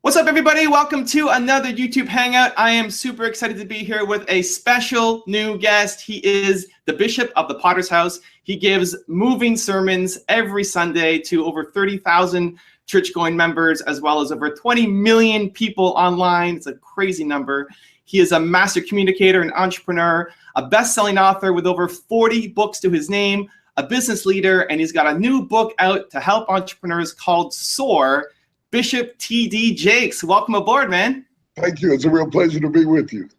What's up, everybody? Welcome to another YouTube Hangout. I am super excited to be here with a special new guest. He is the Bishop of the Potter's House. He gives moving sermons every Sunday to over 30,000 church-going members, as well as over 20 million people online. It's a crazy number. He is a master communicator, an entrepreneur, a best-selling author with over 40 books to his name, a business leader, and he's got a new book out to help entrepreneurs called SOAR. Bishop T.D. Jakes, welcome aboard, man. Thank you. It's a real pleasure to be with you.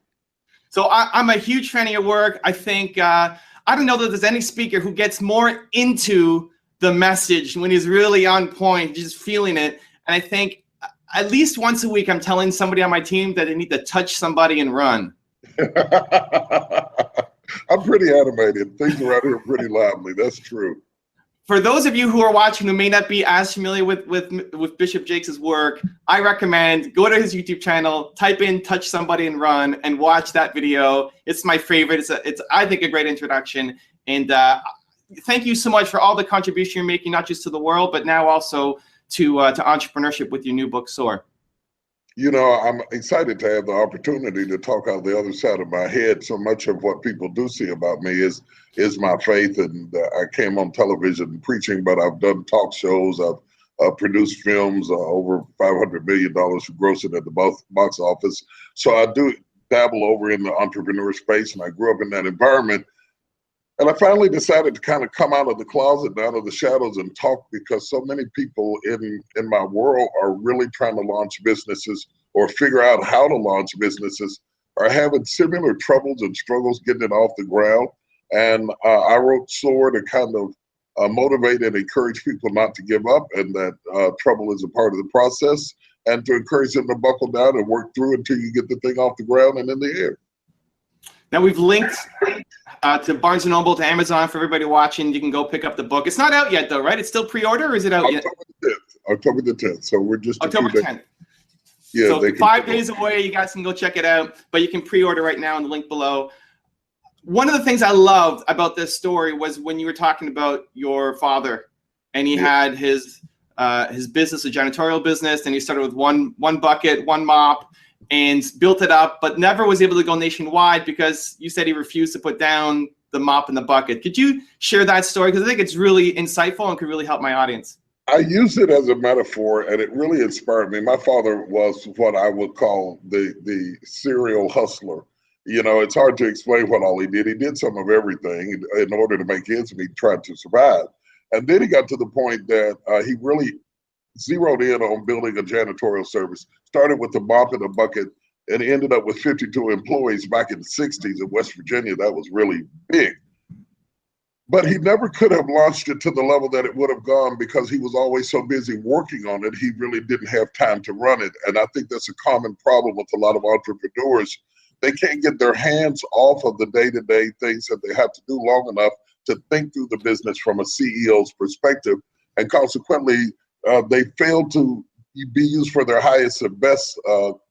So I'm a huge fan of your work. I think, I don't know that there's any speaker who gets more into the message when he's really on point, just feeling it. And I think at least once a week, I'm telling somebody on my team that they need to touch somebody and run. I'm pretty animated. Things around here are pretty lively. That's true. For those of you who are watching who may not be as familiar with Bishop Jakes' work, I recommend go to his YouTube channel, type in "touch somebody and run" and watch that video. It's my favorite. It's I think a great introduction. And thank you so much for all the contribution you're making, not just to the world, but now also to entrepreneurship with your new book, SOAR. You know, I'm excited to have the opportunity to talk out the other side of my head. So much of what people do see about me is my faith, and I came on television preaching, but I've done talk shows, I've produced films, over $500 million grossing at the box office. So I do dabble over in the entrepreneur space, and I grew up in that environment. And I finally decided to kind of come out of the closet, out of the shadows, and talk, because so many people in my world are really trying to launch businesses or figure out how to launch businesses, are having similar troubles and struggles getting it off the ground. And I wrote SOAR to kind of motivate and encourage people not to give up, and that trouble is a part of the process, and to encourage them to buckle down and work through until you get the thing off the ground and in the air. Now we've linked to Barnes & Noble, to Amazon for everybody watching. You can go pick up the book. It's not out yet, though, right? It's still pre-order, or is it out yet? October the 10th. So we're just October 10th. Yeah, so 5 days away. You guys can go check it out, but you can pre-order right now in the link below. One of the things I loved about this story was when you were talking about your father, and he had his business, a janitorial business, and he started with one bucket, one mop, and built it up, but never was able to go nationwide because you said he refused to put down the mop in the bucket. Could you share that story? Because I think it's really insightful and could really help my audience. I use it as a metaphor, and it really inspired me. My father was what I would call the serial hustler. You know, it's hard to explain what all he did. He did some of everything in order to make ends meet, tried to survive. And then he got to the point that he really zeroed in on building a janitorial service. Started with the mop and a bucket, and ended up with 52 employees back in the 60s in West Virginia. That was really big. But he never could have launched it to the level that it would have gone, because he was always so busy working on it, he really didn't have time to run it. And I think that's a common problem with a lot of entrepreneurs. They can't get their hands off of the day-to-day things that they have to do long enough to think through the business from a CEO's perspective. And consequently, they fail to be used for their highest and best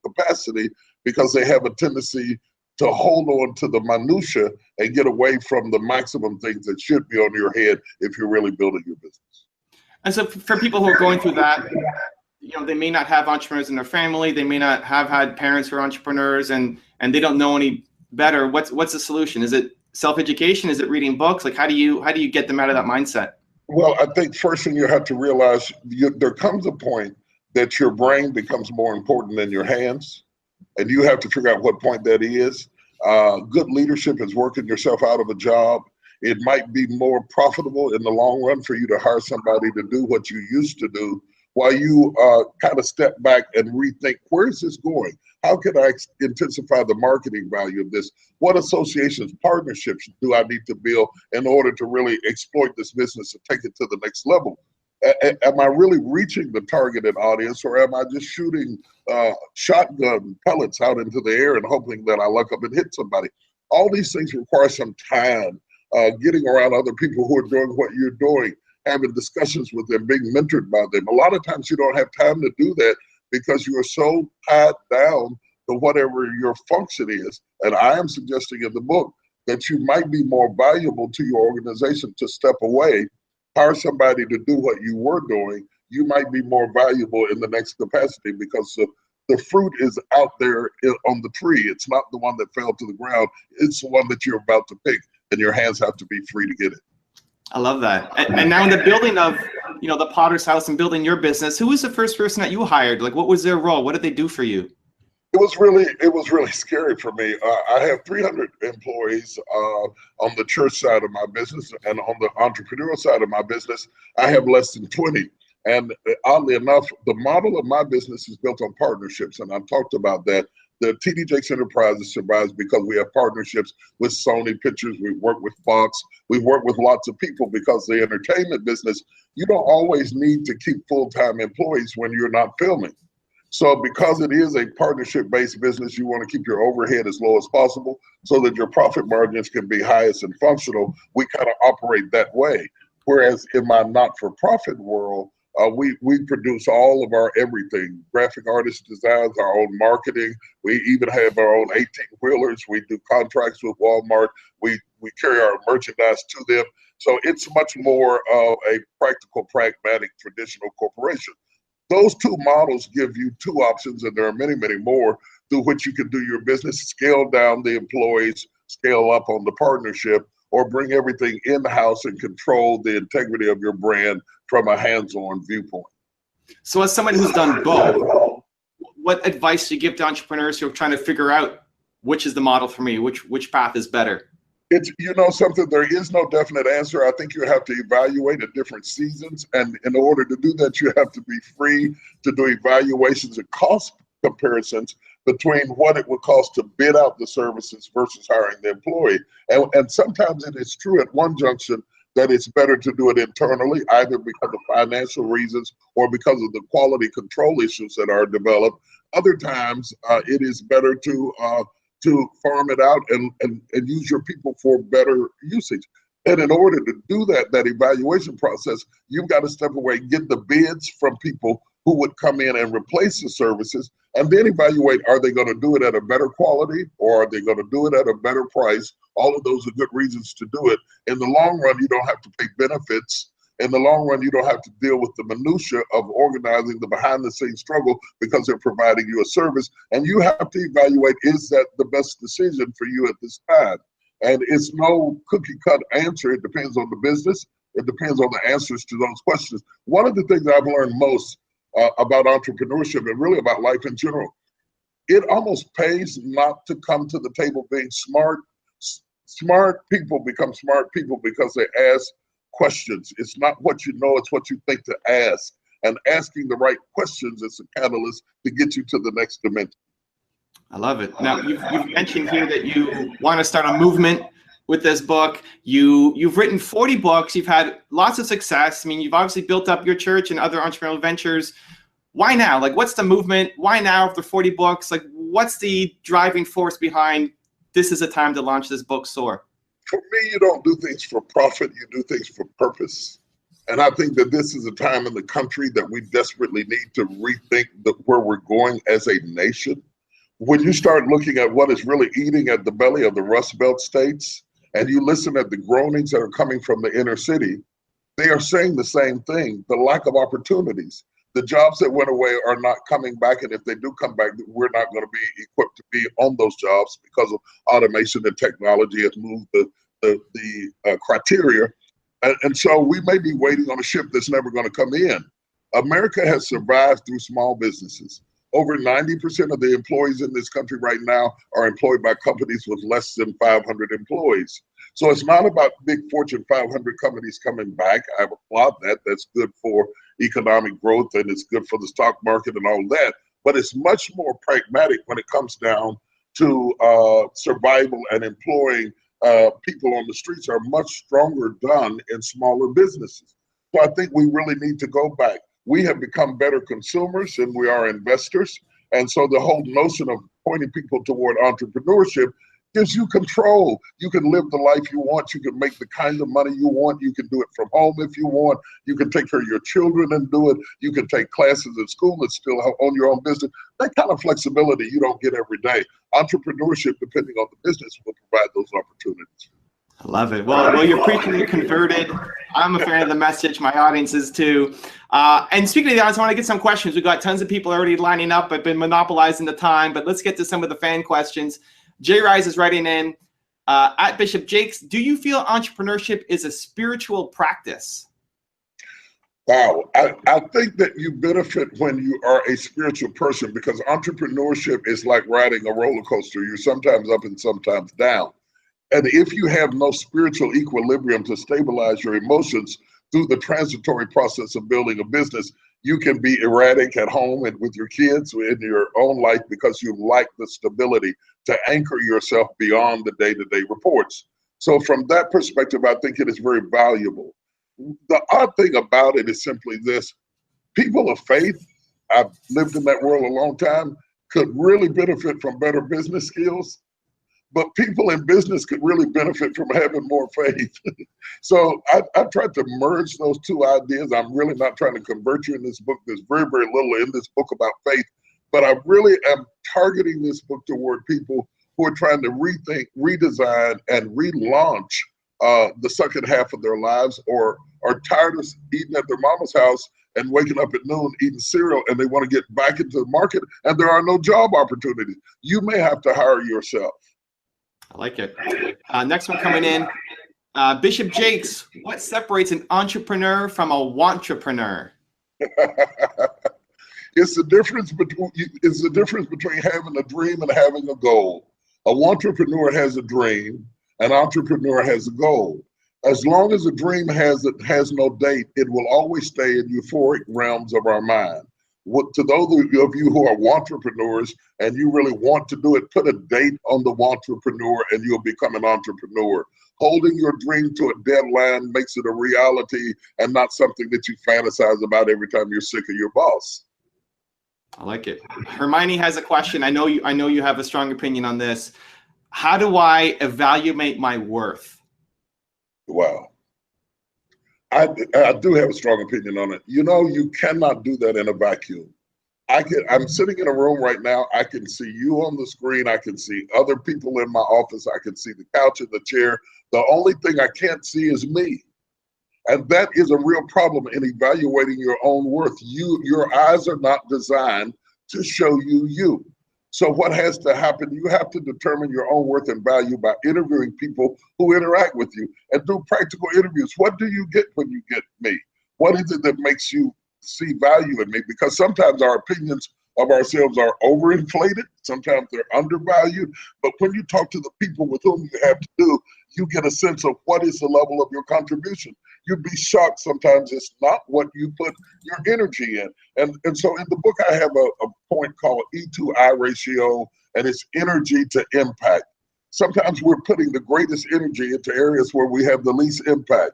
capacity, because they have a tendency to hold on to the minutia and get away from the maximum things that should be on your head if you're really building your business. And so for people who are going through that, you know, they may not have entrepreneurs in their family, they may not have had parents who are entrepreneurs, and they don't know any better. What's the solution? Is it self-education? Is it reading books? Like, how do you get them out of that mindset? Well, I think first thing you have to realize, there comes a point that your brain becomes more important than your hands, and you have to figure out what point that is. Good leadership is working yourself out of a job. It might be more profitable in the long run for you to hire somebody to do what you used to do, while you kind of step back and rethink, where is this going? How can I intensify the marketing value of this? What associations, partnerships do I need to build in order to really exploit this business and take it to the next level? Am I really reaching the targeted audience, or am I just shooting shotgun pellets out into the air and hoping that I luck up and hit somebody? All these things require some time, getting around other people who are doing what you're doing, having discussions with them, being mentored by them. A lot of times you don't have time to do that because you are so tied down to whatever your function is. And I am suggesting in the book that you might be more valuable to your organization to step away, hire somebody to do what you were doing. You might be more valuable in the next capacity, because the fruit is out there on the tree. It's not the one that fell to the ground. It's the one that you're about to pick, and your hands have to be free to get it. I love that. And now in the building of, the Potter's House and building your business, who was the first person that you hired? Like, what was their role? What did they do for you? It was really scary for me. I have 300 employees on the church side of my business, and on the entrepreneurial side of my business, I have less than 20. And oddly enough, the model of my business is built on partnerships, and I've talked about that. The TD Jakes Enterprises survives because we have partnerships with Sony Pictures. We work with Fox. We work with lots of people, because the entertainment business, you don't always need to keep full-time employees when you're not filming. So because it is a partnership-based business, you want to keep your overhead as low as possible so that your profit margins can be highest and functional. We kind of operate that way. Whereas in my not-for-profit world, we produce all of our everything. Graphic artist designs, our own marketing. We even have our own 18-wheelers. We do contracts with Walmart. We carry our merchandise to them. So it's much more of a practical, pragmatic, traditional corporation. Those two models give you two options, and there are many, many more, through which you can do your business: scale down the employees, scale up on the partnership, or bring everything in-house and control the integrity of your brand from a hands-on viewpoint. So as someone who's done both, what advice do you give to entrepreneurs who are trying to figure out which is the model for me, which path is better? It's, something, there is no definite answer. I think you have to evaluate at different seasons. And in order to do that, you have to be free to do evaluations and cost comparisons between what it would cost to bid out the services versus hiring the employee. And sometimes it is true at one junction that it's better to do it internally, either because of financial reasons or because of the quality control issues that are developed. Other times it is better to farm it out and use your people for better usage. And in order to do that evaluation process, you've got to step away, get the bids from people who would come in and replace the services, and then evaluate, are they going to do it at a better quality, or are they going to do it at a better price? All of those are good reasons to do it. In the long run, you don't have to pay benefits. In the long run, you don't have to deal with the minutia of organizing the behind-the-scenes struggle, because they're providing you a service. And you have to evaluate, is that the best decision for you at this time? And it's no cookie-cut answer. It depends on the business. It depends on the answers to those questions. One of the things I've learned most about entrepreneurship, and really about life in general, it almost pays not to come to the table being smart. Smart people become smart people because they ask questions. It's not what you know, it's what you think to ask. And asking the right questions is a catalyst to get you to the next dimension. I love it. Now, you've mentioned here that you want to start a movement with this book. You've written 40 books. You've had lots of success. I mean, you've obviously built up your church and other entrepreneurial ventures. Why now? Like, what's the movement? Why now after 40 books? Like, what's the driving force behind this is a time to launch this book, Soar? For me, you don't do things for profit. You do things for purpose. And I think that this is a time in the country that we desperately need to rethink where we're going as a nation. When you start looking at what is really eating at the belly of the Rust Belt states, and you listen at the groanings that are coming from the inner city, they are saying the same thing: the lack of opportunities. The jobs that went away are not coming back, and if they do come back, we're not going to be equipped to be on those jobs because of automation and technology has moved the criteria. And so we may be waiting on a ship that's never going to come in. America has survived through small businesses. Over 90% of the employees in this country right now are employed by companies with less than 500 employees. So it's not about big Fortune 500 companies coming back. I applaud that. That's good for economic growth, and it's good for the stock market and all that. But it's much more pragmatic when it comes down to survival, and employing people on the streets are much stronger done in smaller businesses. So I think we really need to go back. We have become better consumers than we are investors. And so the whole notion of pointing people toward entrepreneurship gives you control. You can live the life you want. You can make the kind of money you want. You can do it from home if you want. You can take care of your children and do it. You can take classes at school and still own your own business. That kind of flexibility you don't get every day. Entrepreneurship, depending on the business, will provide those opportunities. I love it. Well, you're preaching, you're converted. I'm a fan of the message. My audience is too. And speaking of the audience, I want to get some questions. We've got tons of people already lining up. I've been monopolizing the time, but let's get to some of the fan questions. Jay Rise is writing in, at Bishop Jakes, do you feel entrepreneurship is a spiritual practice? Wow, I think that you benefit when you are a spiritual person, because entrepreneurship is like riding a roller coaster. You're sometimes up and sometimes down. And if you have no spiritual equilibrium to stabilize your emotions through the transitory process of building a business, you can be erratic at home and with your kids in your own life because you lack the stability to anchor yourself beyond the day-to-day reports. So from that perspective, I think it is very valuable. The odd thing about it is simply this: people of faith, I've lived in that world a long time, could really benefit from better business skills. But people in business could really benefit from having more faith. So I tried to merge those two ideas. I'm really not trying to convert you in this book. There's very, very little in this book about faith, but I really am targeting this book toward people who are trying to rethink, redesign, and relaunch the second half of their lives, or are tired of eating at their mama's house and waking up at noon eating cereal, and they want to get back into the market and there are no job opportunities. You may have to hire yourself. I like it. Next one coming in. Bishop Jakes, what separates an entrepreneur from a wantrepreneur? It's the difference between having a dream and having a goal. A wantrepreneur has a dream, an entrepreneur has a goal. As long as a dream has no date, it will always stay in euphoric realms of our mind. To those of you who are wantrepreneurs and you really want to do it, put a date on the wantrepreneur and you'll become an entrepreneur. Holding your dream to a deadline makes it a reality and not something that you fantasize about every time you're sick of your boss. I like it. Hermione has a question. I know you have a strong opinion on this. How do I evaluate my worth? Wow. I do have a strong opinion on it. You know, you cannot do that in a vacuum. I'm sitting in a room right now. I can see you on the screen. I can see other people in my office. I can see the couch and the chair. The only thing I can't see is me. And that is a real problem in evaluating your own worth. Your eyes are not designed to show you. So what has to happen, you have to determine your own worth and value by interviewing people who interact with you and do practical interviews. What do you get when you get me? What is it that makes you see value in me? Because sometimes our opinions of ourselves are overinflated, sometimes they're undervalued, but when you talk to the people with whom you have to do, you get a sense of what is the level of your contribution. You'd be shocked sometimes it's not what you put your energy in. And so in the book, I have a point called E/I ratio, and it's energy to impact. Sometimes we're putting the greatest energy into areas where we have the least impact.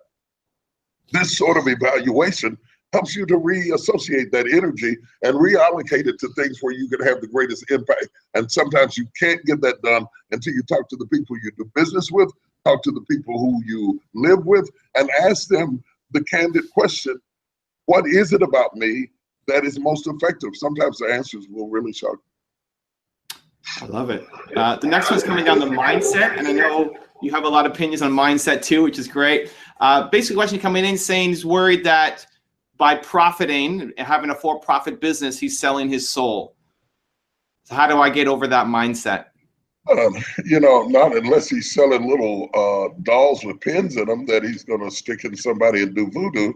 This sort of evaluation helps you to reassociate that energy and reallocate it to things where you can have the greatest impact. And sometimes you can't get that done until you talk to the people you do business with, talk to the people who you live with, and ask them the candid question, what is it about me that is most effective? Sometimes the answers will really shock you. I love it. The next one's coming down the mindset, and I know you have a lot of opinions on mindset too, which is great. Basically, question coming in saying he's worried that by profiting, having a for-profit business, he's selling his soul. So how do I get over that mindset? You know, not unless he's selling little dolls with pins in them that he's going to stick in somebody and do voodoo.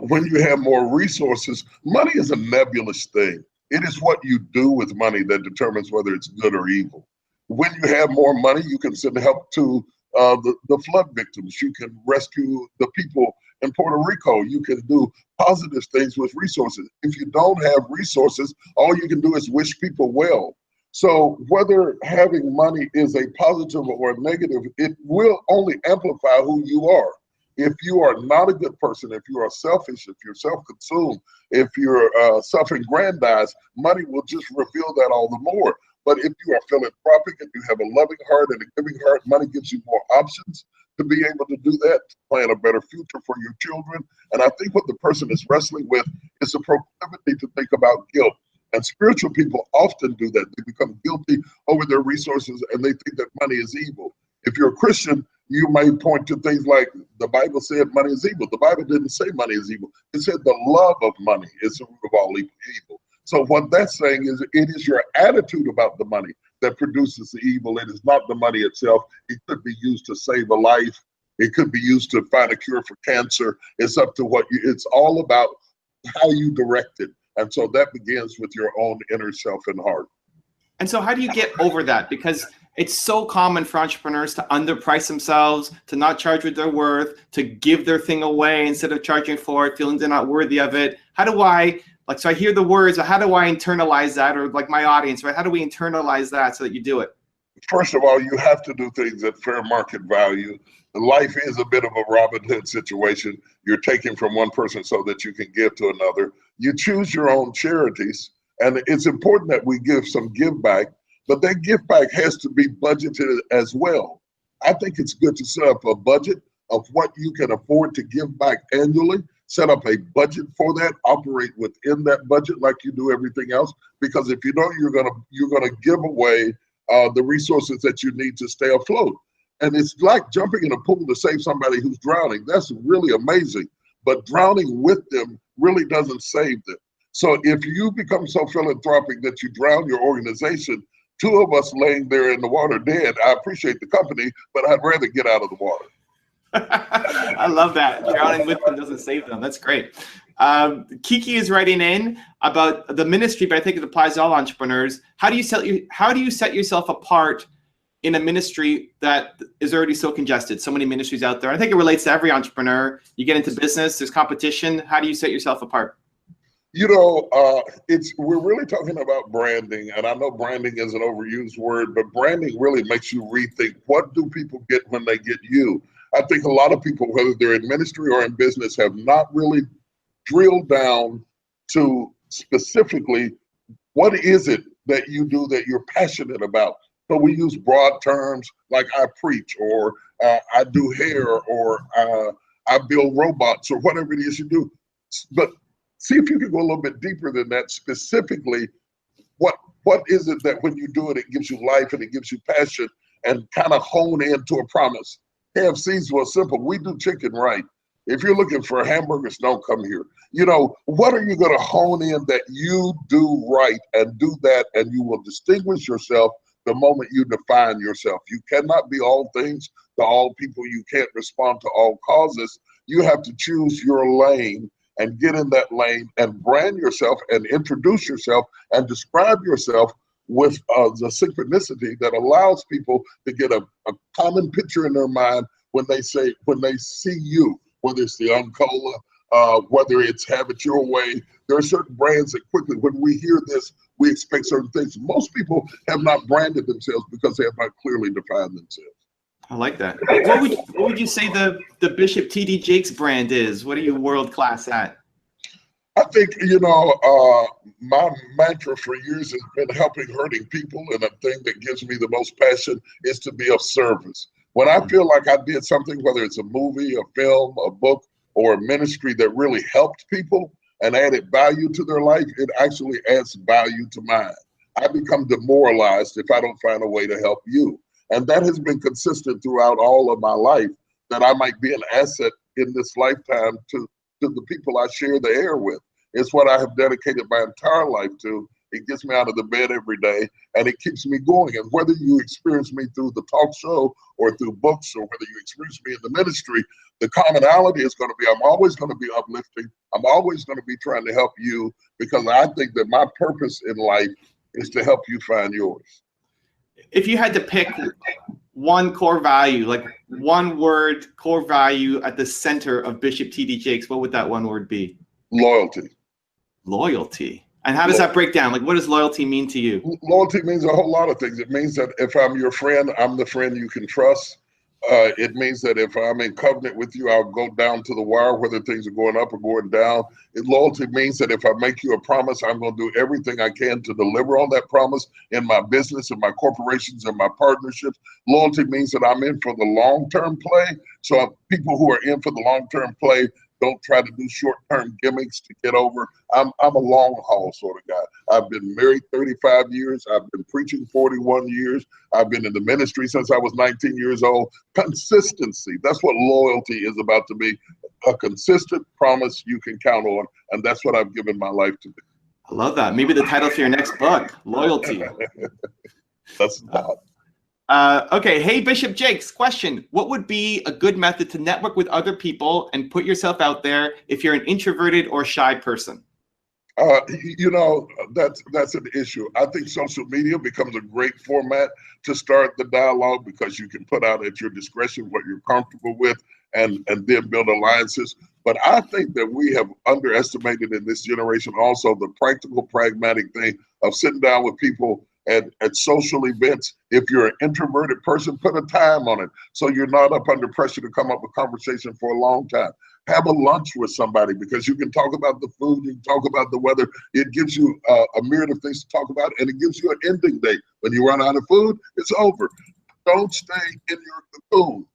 When you have more resources, money is a nebulous thing. It is what you do with money that determines whether it's good or evil. When you have more money, you can send help to the flood victims. You can rescue the people in Puerto Rico. You can do positive things with resources. If you don't have resources, all you can do is wish people well. So whether having money is a positive or a negative, it will only amplify who you are. If you are not a good person, if you are selfish, if you're self-consumed, if you're self-aggrandized, money will just reveal that all the more. But if you are philanthropic, if you have a loving heart and a giving heart, money gives you more options to be able to do that, to plan a better future for your children. And I think what the person is wrestling with is a proclivity to think about guilt. And spiritual people often do that. They become guilty over their resources and they think that money is evil. If you're a Christian, You may point to things like the Bible said money is evil. The Bible didn't say money is evil. It said the love of money is the root of all evil. So what that's saying is it is your attitude about the money that produces the evil. It is not the money itself. It could be used to save a life. It could be used to find a cure for cancer. It's up to what you, it's all about how you direct it. And so that begins with your own inner self and heart. And so how do you get over that? Because it's so common for entrepreneurs to underprice themselves, to not charge what they're worth, to give their thing away instead of charging for it, feeling they're not worthy of it. How do I, like, so I hear the words, but how do I internalize that? Or like my audience, right? How do we internalize that so that you do it? First of all, you have to do things at fair market value. Life is a bit of a Robin Hood situation. You're taking from one person so that you can give to another. You choose your own charities, and it's important that we give some give back, but that give back has to be budgeted as well. I think it's good to set up a budget of what you can afford to give back annually, set up a budget for that, operate within that budget like you do everything else, because if you don't, you're gonna give away the resources that you need to stay afloat. And it's like jumping in a pool to save somebody who's drowning. That's really amazing. But drowning with them really doesn't save them. So if you become so philanthropic that you drown your organization, two of us laying there in the water dead, I appreciate the company, but I'd rather get out of the water. I love that. Drowning with them doesn't save them. That's great. Kiki is writing in about the ministry, but I think it applies to all entrepreneurs. How do you set yourself apart in a ministry that is already so congested? So many ministries out there. I think it relates to every entrepreneur. You get into business, there's competition. How do you set yourself apart? You know, we're really talking about branding, and I know branding is an overused word, but branding really makes you rethink, what do people get when they get you? I think a lot of people, whether they're in ministry or in business, have not really drilled down to specifically what is it that you do that you're passionate about. So we use broad terms like I preach, or I do hair, or I build robots, or whatever it is you do. But see if you can go a little bit deeper than that. Specifically, what is it that when you do it, it gives you life and it gives you passion, and kind of hone into a promise. KFC's was simple. We do chicken right. If you're looking for hamburgers, don't come here. You know, what are you going to hone in that you do right, and do that, and you will distinguish yourself the moment you define yourself. You cannot be all things to all people. You can't respond to all causes. You have to choose your lane and get in that lane and brand yourself and introduce yourself and describe yourself with the synchronicity that allows people to get a common picture in their mind when they see you, whether it's the Uncola, whether it's Have It Your Way. There are certain brands that quickly, when we hear this, we expect certain things. Most people have not branded themselves because they have not clearly defined themselves. I like that. What would you say the Bishop T.D. Jakes brand is? What are you world class at? I think, you know, my mantra for years has been helping hurting people, and the thing that gives me the most passion is to be of service. When I feel like I did something, whether it's a movie, a film, a book, or a ministry that really helped people and added value to their life, it actually adds value to mine. I become demoralized if I don't find a way to help you. And that has been consistent throughout all of my life, that I might be an asset in this lifetime to the people I share the air with. It's what I have dedicated my entire life to. It gets me out of the bed every day, and it keeps me going. And whether you experience me through the talk show or through books, or whether you experience me in the ministry, the commonality is going to be, I'm always going to be uplifting. I'm always going to be trying to help you, because I think that my purpose in life is to help you find yours. If you had to pick one core value, like one word core value at the center of Bishop T.D. Jakes, what would that one word be? Loyalty. Loyalty. And how does that break down? Like, what does loyalty mean to you? Loyalty means a whole lot of things. It means that if I'm your friend, I'm the friend you can trust. It means that if I'm in covenant with you, I'll go down to the wire, whether things are going up or going down. Loyalty means that if I make you a promise, I'm going to do everything I can to deliver on that promise in my business, in my corporations, in my partnerships. Loyalty means that I'm in for the long-term play. So people who are in for the long-term play Don't try to do short-term gimmicks to get over. I'm a long-haul sort of guy. I've been married 35 years. I've been preaching 41 years. I've been in the ministry since I was 19 years old. Consistency, that's what loyalty is about to me. A consistent promise you can count on, and that's what I've given my life to be. I love that. Maybe the title for your next book, Loyalty. That's not. Okay, hey, Bishop Jakes, question. What would be a good method to network with other people and put yourself out there if you're an introverted or shy person? You know, that's an issue. I think social media becomes a great format to start the dialogue because you can put out at your discretion what you're comfortable with and then build alliances. But I think that we have underestimated in this generation also the practical, pragmatic thing of sitting down with people at social events. If you're an introverted person, put a time on it so you're not up under pressure to come up with conversation for a long time. Have a lunch with somebody because you can talk about the food, you can talk about the weather. It gives you a myriad of things to talk about, and it gives you an ending date. When you run out of food, it's over. Don't stay in your cocoon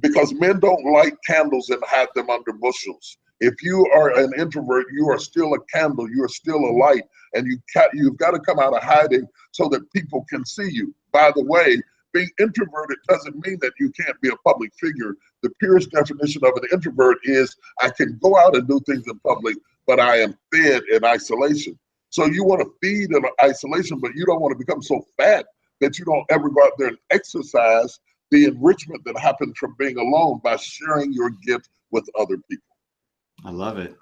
because men don't light candles and hide them under bushels. If you are an introvert, you are still a candle, you are still a light, and you've got to come out of hiding so that people can see you. By the way, being introverted doesn't mean that you can't be a public figure. The purest definition of an introvert is I can go out and do things in public, but I am fed in isolation. So you want to feed in isolation, but you don't want to become so fat that you don't ever go out there and exercise the enrichment that happens from being alone by sharing your gift with other people. I love it.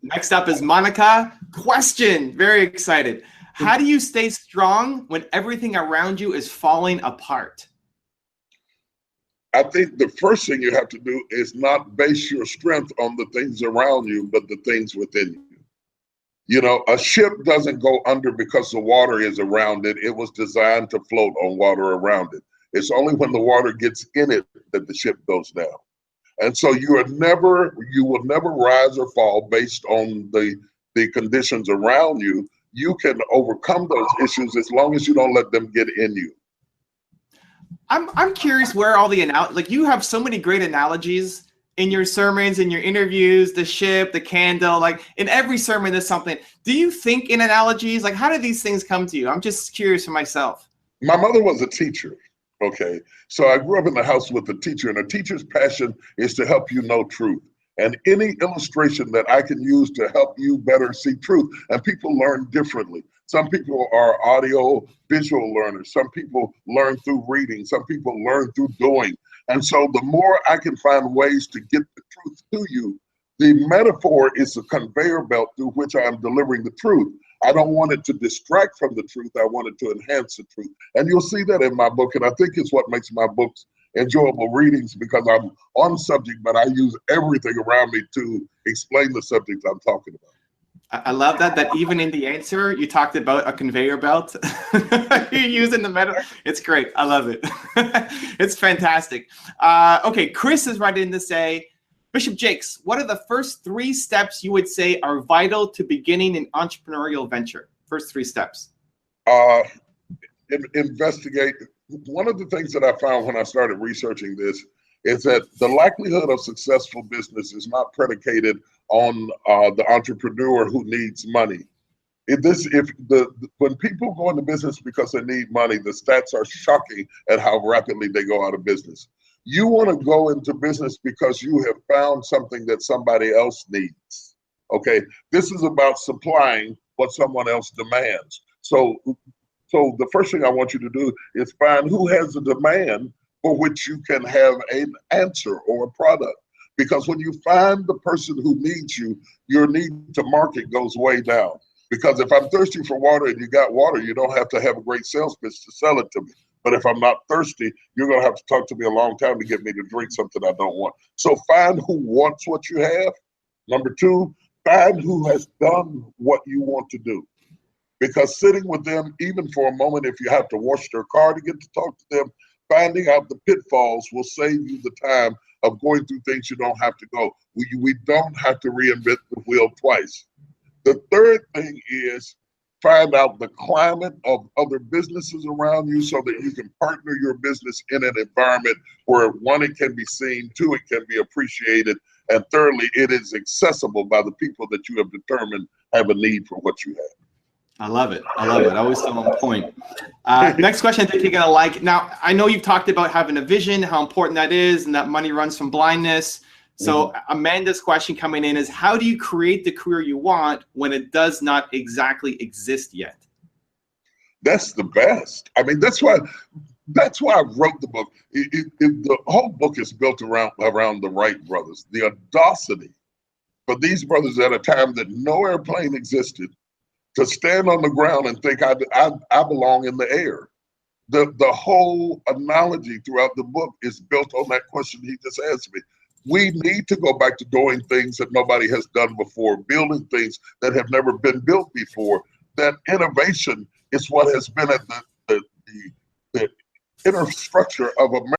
Next up is Monica. Question. Very excited. How do you stay strong when everything around you is falling apart? I think the first thing you have to do is not base your strength on the things around you, but the things within you. You know, a ship doesn't go under because the water is around it. It was designed to float on water around it. It's only when the water gets in it that the ship goes down. And so you will never rise or fall based on the conditions around you. You can overcome those issues as long as you don't let them get in you. I'm curious where all the like you have so many great analogies in your sermons, in your interviews, the ship, the candle, like in every sermon there's something. Do you think in analogies? Like how do these things come to you? I'm just curious for myself. My mother was a teacher. Okay, so I grew up in the house with a teacher, and a teacher's passion is to help you know truth. And any illustration that I can use to help you better see truth, and people learn differently. Some people are audio visual learners. Some people learn through reading. Some people learn through doing. And so the more I can find ways to get the truth to you, the metaphor is a conveyor belt through which I am delivering the truth. I don't want it to distract from the truth. I want it to enhance the truth. And you'll see that in my book. And I think it's what makes my books enjoyable readings because I'm on subject, but I use everything around me to explain the subject I'm talking about. I love that even in the answer, you talked about a conveyor belt. You're using the meta. It's great. I love it. It's fantastic. Okay, Chris is writing to say, Bishop Jakes, what are the first 3 steps you would say are vital to beginning an entrepreneurial venture? First 3 steps. Investigate. One of the things that I found when I started researching this is that the likelihood of successful business is not predicated on the entrepreneur who needs money. When people go into business because they need money, the stats are shocking at how rapidly they go out of business. You want to go into business because you have found something that somebody else needs. Okay, this is about supplying what someone else demands. So the first thing I want you to do is find who has a demand for which you can have an answer or a product. Because when you find the person who needs you, your need to market goes way down. Because if I'm thirsty for water and you got water, you don't have to have a great sales pitch to sell it to me. But if I'm not thirsty, you're going to have to talk to me a long time to get me to drink something I don't want. So find who wants what you have. Number 2, find who has done what you want to do. Because sitting with them, even for a moment, if you have to wash their car to get to talk to them, finding out the pitfalls will save you the time of going through things you don't have to go. We don't have to reinvent the wheel twice. The third thing is find out the climate of other businesses around you so that you can partner your business in an environment where 1, it can be seen, 2, it can be appreciated, And thirdly, it is accessible by the people that you have determined have a need for what you have. I love it. I love it. Always so on point. Next question I think you're going to like. Now, I know you've talked about having a vision, how important that is, and that money runs from blindness. So Amanda's question coming in is, how do you create the career you want when it does not exactly exist yet? That's the best. I mean, that's why I wrote the book. The whole book is built around the Wright brothers. The audacity for these brothers at a time that no airplane existed to stand on the ground and think I belong in the air. The whole analogy throughout the book is built on that question he just asked me. We need to go back to doing things that nobody has done before, building things that have never been built before. That innovation is what has been at the inner structure of America.